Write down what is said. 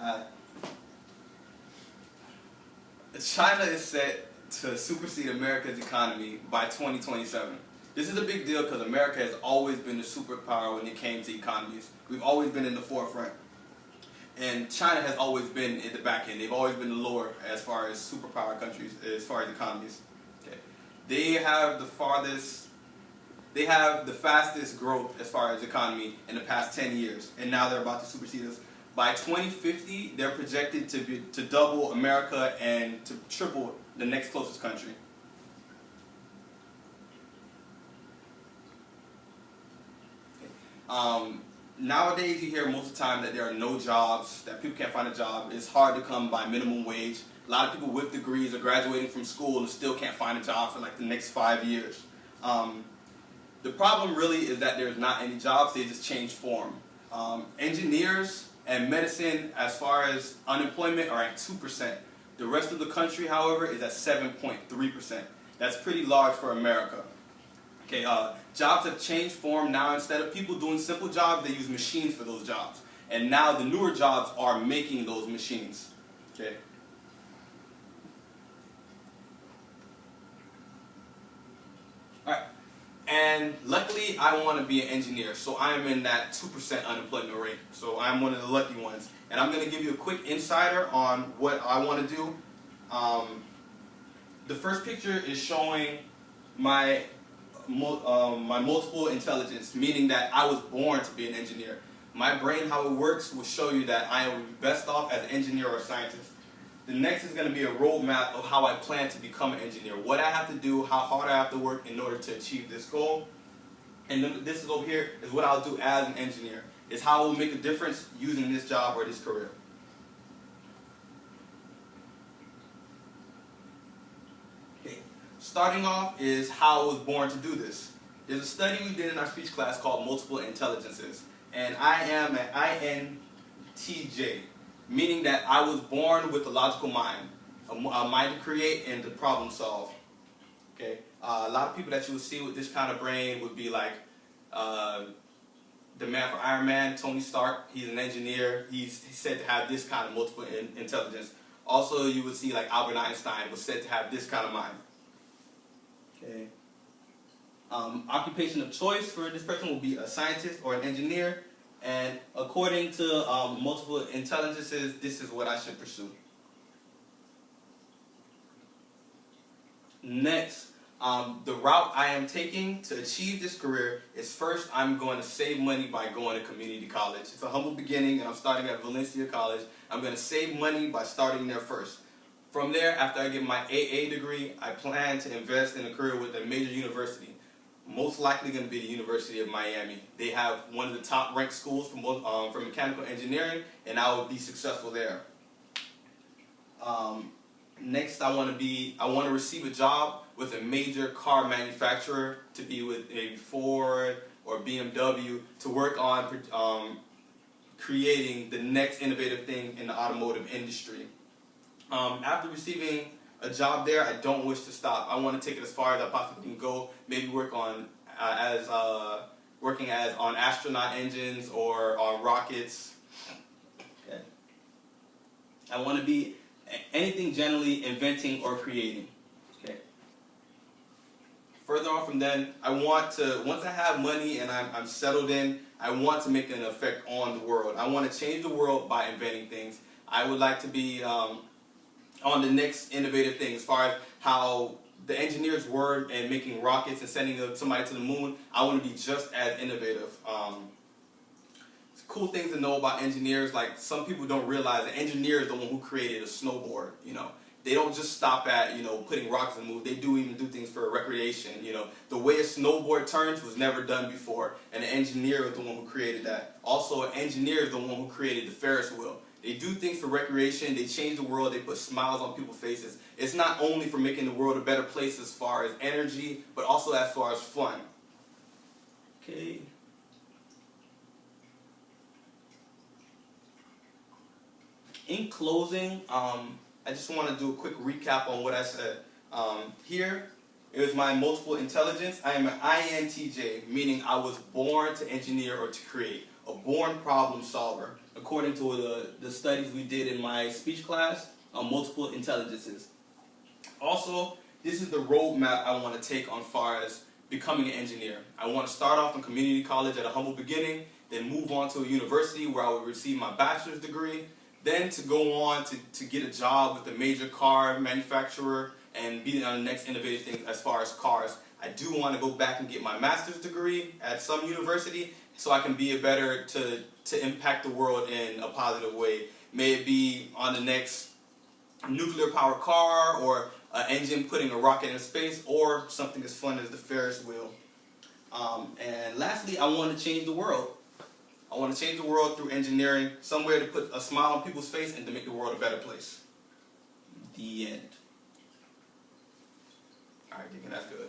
Uh, China is set to supersede America's economy by 2027. This is a big deal because America has always been the superpower when it came to economies. We've always been in the forefront. And China has always been in the back end. They've always been lower as far as superpower countries, as far as economies. Okay. They have the fastest growth as far as economy in the past 10 years. And now they're about to supersede us. By 2050, they're projected to double America and to triple the next closest country. Nowadays, you hear most of the time that there are no jobs, that people can't find a job. It's hard to come by minimum wage. A lot of people with degrees are graduating from school and still can't find a job for like the next 5 years. The problem really is that there's not any jobs, they just change form. Engineers and medicine, as far as unemployment, are at 2%. The rest of the country, however, is at 7.3%. That's pretty large for America. Okay, jobs have changed form now. Instead of people doing simple jobs, they use machines for those jobs. And now the newer jobs are making those machines. Okay. Alright. And luckily, I want to be an engineer, so I'm in that 2% unemployment rate. So I'm one of the lucky ones. And I'm going to give you a quick insider on what I want to do. The first picture is showing my multiple intelligence, meaning that I was born to be an engineer. My brain, how it works, will show you that I am best off as an engineer or a scientist. The next is going to be a roadmap of how I plan to become an engineer, what I have to do, how hard I have to work in order to achieve this goal. And then this is over here is what I'll do as an engineer. It's how I will make a difference using this job or this career. Okay. Starting off is how I was born to do this. There's a study we did in our speech class called Multiple Intelligences. And I am an INTJ, meaning that I was born with a logical mind, a mind to create and to problem solve. Okay, a lot of people that you would see with this kind of brain would be like the man for Iron Man, Tony Stark. He's an engineer. He's said to have this kind of multiple intelligence. Also, you would see like Albert Einstein was said to have this kind of mind. Okay. Occupation of choice for this person will be a scientist or an engineer. And according to multiple intelligences, this is what I should pursue. Next, the route I am taking to achieve this career is first I'm going to save money by going to community college. It's a humble beginning and I'm starting at Valencia College. I'm going to save money by starting there first. From there, after I get my AA degree, I plan to invest in a career with a major university. Most likely going to be the University of Miami. They have one of the top ranked schools for mechanical engineering, and I will be successful there. Next, I want to receive a job with a major car manufacturer, to be with maybe Ford or BMW, to work on creating the next innovative thing in the automotive industry. After receiving a job there, I don't wish to stop. I want to take it as far as I possibly can go. Maybe work on working on astronaut engines or on rockets. Okay. I want to be anything generally inventing or creating. Okay. Further on from then, I want to, once I have money and I'm settled in, I want to make an effect on the world. I want to change the world by inventing things. I would like to be on the next innovative thing, as far as how the engineers were in making rockets and sending somebody to the moon. I want to be just as innovative. Cool things to know about engineers, like some people don't realize the engineer is the one who created a snowboard. You know, they don't just stop at putting rocks in the moon. They even do things for recreation. The way a snowboard turns was never done before, and the engineer is the one who created that. Also, an engineer is the one who created the Ferris wheel. They do things for recreation, they change the world, they put smiles on people's faces. It's not only for making the world a better place as far as energy, but also as far as fun. Okay. In closing, I just want to do a quick recap on what I said. Here is my multiple intelligence. I am an INTJ, meaning I was born to engineer or to create. a born problem solver, according to the studies we did in my speech class on multiple intelligences. Also, this is the roadmap I want to take on far as becoming an engineer. I want to start off in community college at a humble beginning, then move on to a university where I will receive my bachelor's degree, then to go on to get a job with a major car manufacturer and be on the next innovative thing as far as cars. I do want to go back and get my master's degree at some university so I can be to impact the world in a positive way. May it be on the next nuclear powered car, or an engine putting a rocket in space, or something as fun as the Ferris wheel. And lastly, I want to change the world. I want to change the world through engineering, somewhere to put a smile on people's face and to make the world a better place. The end. Alright, Deacon, that's good.